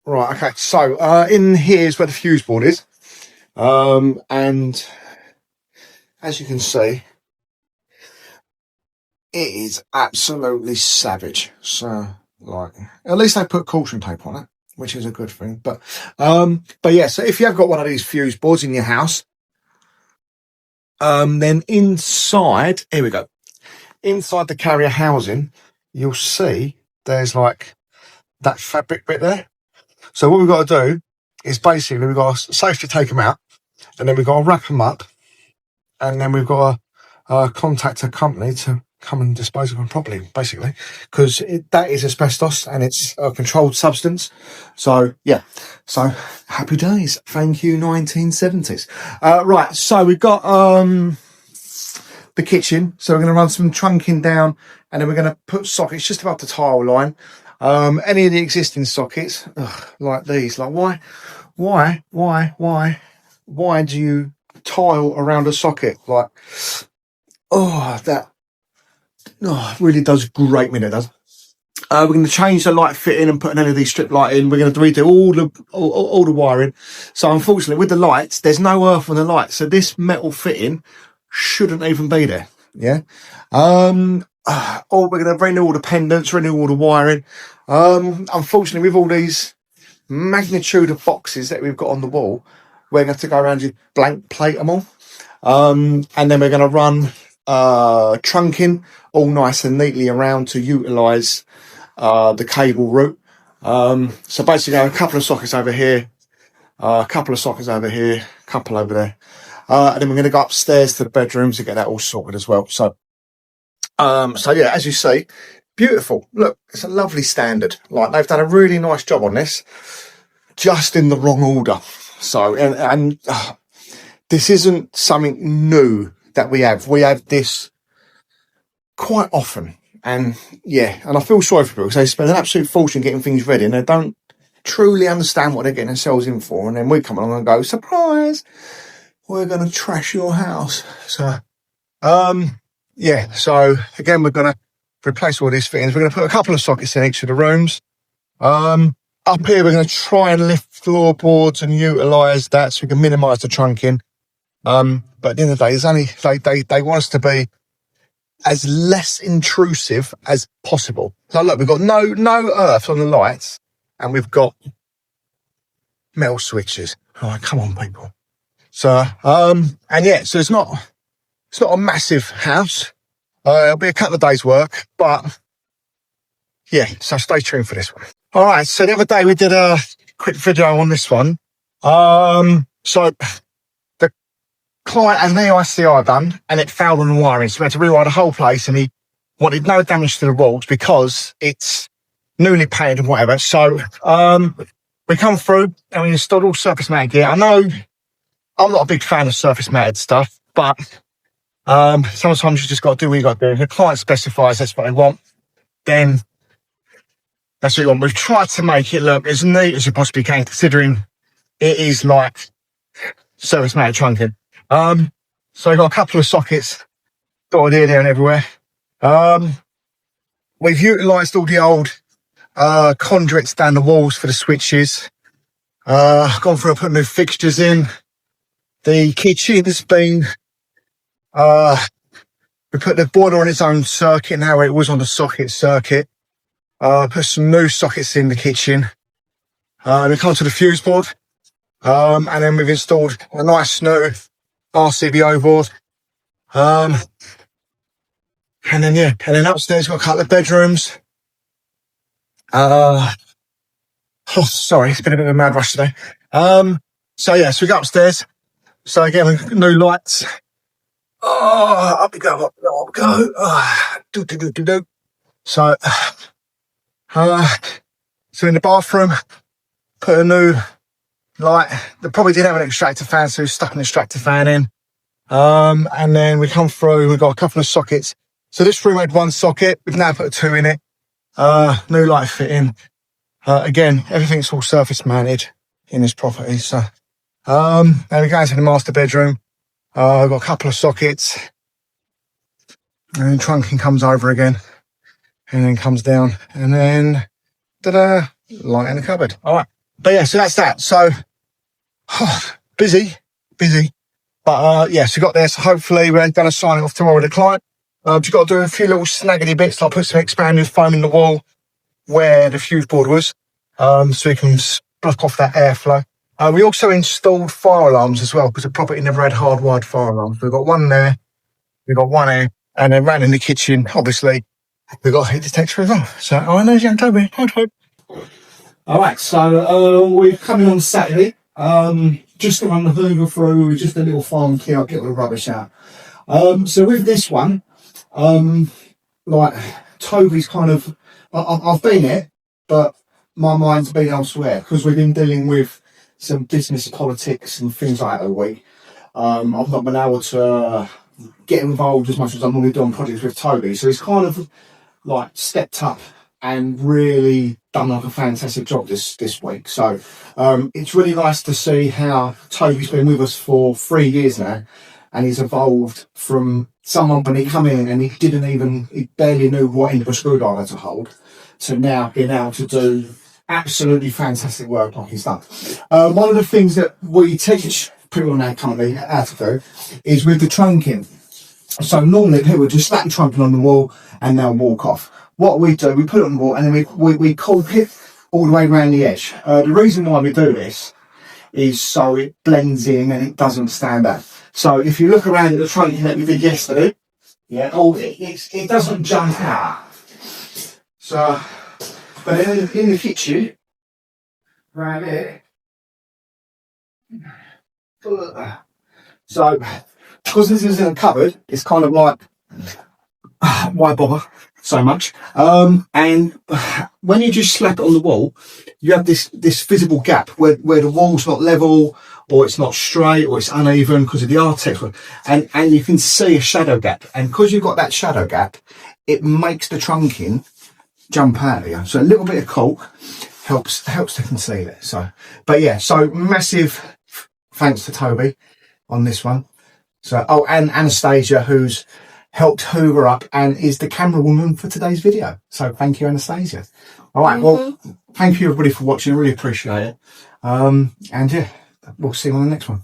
Right, okay, so in here is where the fuse board is. And as you can see, it is absolutely savage. So, like, at least they put caution tape on it, which is a good thing. But yeah, so if you have got one of these fuse boards in your house, then inside, here we go. Inside the carrier housing, you'll see there's like that fabric bit there. So what we've got to do is basically we've got to safely take them out, and then we've got to wrap them up, and then we've got to contact a company to come and dispose of them properly, basically, because that is asbestos and it's a controlled substance. So yeah, so happy days. Thank you, 1970s. Right, so we've got the kitchen. So we're going to run some trunking down, and then we're going to put sockets just above the tile line. Any of the existing sockets, like these, like why do you tile around a socket? Like, that really does grate me, that does. We're going to change the light fitting and put an LED strip light in. We're going to redo all the wiring. So unfortunately, with the lights, there's no earth on the lights, so this metal fitting shouldn't even be there. Yeah. We're going to renew all the pendants, renew all the wiring. Unfortunately, with all these magnitude of boxes that we've got on the wall, we're going to have to go around and blank plate them all. And then we're going to run trunking all nice and neatly around to utilise the cable route. So basically, a couple of sockets over here, a couple of sockets over here, a couple over there. And then we're going to go upstairs to the bedrooms to get that all sorted as well. So yeah, as you see, beautiful. Look, it's a lovely standard. Like, they've done a really nice job on this, just in the wrong order. So, and this isn't something new that we have. We have this quite often. And yeah, and I feel sorry for people because they spend an absolute fortune getting things ready and they don't truly understand what they're getting themselves in for. And then we come along and go, surprise, we're going to trash your house. So, yeah, so again, we're going to replace all these fittings. We're going to put a couple of sockets in each of the rooms. Up here, we're going to try and lift floorboards and utilise that so we can minimise the trunking. But at the end of the day, there's only, they want us to be as less intrusive as possible. So look, we've got no earth on the lights, and we've got metal switches. All right, come on, people. So, and yeah, so it's not a massive house. It'll be a couple of days work, but yeah, so stay tuned for this one. All right, so the other day we did a quick video on this one. So the client had an EICR done and it failed on the wiring, so we had to rewire the whole place, and he wanted no damage to the walls because it's newly painted and whatever. So we come through and we installed all surface mounted gear. I know I'm not a big fan of surface mounted stuff, but sometimes you just got to do what you got to do. If the client specifies that's what they want, then that's what you want. We've tried to make it look as neat as you possibly can, considering it is like surface mounted trunking. So we've got a couple of sockets dotted here, there and everywhere. We've utilised all the old conduits down the walls for the switches. Gone through and put new fixtures in. The kitchen has been, we put the boiler on its own circuit now, it was on the socket circuit. Put some new sockets in the kitchen. We come to the fuse board. And then we've installed a nice new RCBO board. And then, yeah, and then upstairs we've got a couple of bedrooms. Sorry, it's been a bit of a mad rush today. So yeah, so we go upstairs. So again, we've got new lights. Up we go, up we go. Do. So, so in the bathroom, put a new light. They probably didn't have an extractor fan, so we stuck an extractor fan in. And then we come through, we've got a couple of sockets. So this room had one socket, we've now put two in it. New light fitting. Again, everything's all surface mounted in this property. So, and we go into the master bedroom. I've got a couple of sockets. And then trunking comes over again. And then comes down. And then, ta-da, light in the cupboard. All right. But yeah, so that's that. So busy. But yeah, so got there. So hopefully we're going to sign it off tomorrow with the client. Just got to do a few little snaggedy bits, like put some expanding foam in the wall where the fuse board was, so we can block off that airflow. We also installed fire alarms as well, because the property never had hardwired fire alarms. We've got one there, we've got one here, and then round in the kitchen, obviously, we've got a heat detector as well. So, oh, I know, young Toby. Hi, Toby. All right, so we're coming on Saturday. Just to run the Hoover through, just a little farm key, I'll get all the rubbish out. So with this one, like Toby's kind of, I've been here, but my mind's been elsewhere because we've been dealing with some business politics and things like that all week. I've not been able to get involved as much as I'm normally doing projects with Toby, so he's kind of like stepped up and really done like a fantastic job this week. So it's really nice to see how Toby's been with us for 3 years now, and he's evolved from someone when he come in and he barely knew what end of a screwdriver to hold, to now being able to do absolutely fantastic work like he's done. One of the things that we teach people in our company how to do is with the trunking. So normally people would just slap the trunking on the wall and they'll walk off. What we do, we put it on the wall and then we cork it all the way around the edge. The reason why we do this is so it blends in and it doesn't stand out. So if you look around at the trunking that we did yesterday, yeah, it doesn't jump out. So, but in the kitchen, right here, so because this isn't a cupboard, it's kind of like, why bother so much? And when you just slap it on the wall, you have this visible gap where the wall's not level, or it's not straight, or it's uneven because of the architecture, and you can see a shadow gap. And because you've got that shadow gap, it makes the trunking jump out of you. So a little bit of caulk helps to conceal it. So, but yeah, so massive thanks to Toby on this one. So, oh, and Anastasia, who's helped hoover up and is the camera woman for today's video. So thank you, Anastasia. All right, well, thank you everybody for watching. I really appreciate it. And yeah, we'll see you on the next one.